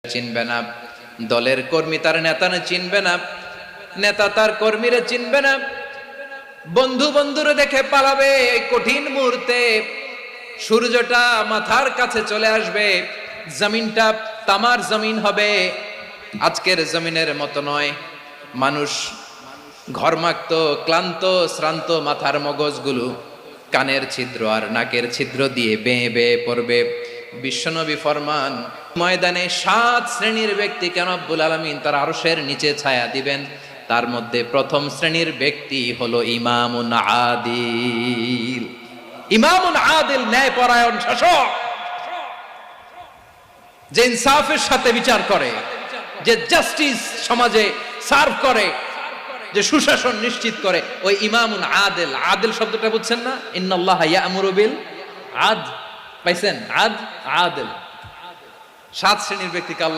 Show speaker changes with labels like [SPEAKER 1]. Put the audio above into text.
[SPEAKER 1] চিনবে না, দলের কর্মী তার নেতা চিনবে না, নেতা তার কর্মীরা চিনবে না, বন্ধু বন্ধুরে দেখে পালাবে। এই কঠিন মুহূর্তে সূর্যটা মাথার কাছে চলে আসবে, জমিনটা তামার জমিন হবে। আজকের জমিনের মতো নয়। মানুষ ঘর্মাক্ত, ক্লান্ত, শ্রান্ত মাথার মগজগুলো কানের ছিদ্র আর নাকের ছিদ্র দিয়ে বেয়ে বেয়ে পড়বে। বিশ্বনবী ফরমান, ময়দানে 7 শ্রেণীর ব্যক্তিকে রব্বুল আলামিন তার আরশের নিচে ছায়া দিবেন। তার মধ্যে প্রথম শ্রেণীর ব্যক্তি হলো ইমামুন আদিল। ইমামুন আদিল, ন্যায়পরায়ণ শাসক, যে ইনসাফের সাথে বিচার করে, যে জাস্টিস সমাজে সার্ভ করে, যে সুশাসন নিশ্চিত করে, ওই ইমামুন আদিল। আদিল শব্দটা বুঝছেন না? ইন্নাল্লাহা ইয়া'মুরু বিল আদল। পাইছেন? আদিল। 7 শ্রেণীর ব্যক্তিকে আল্লাহ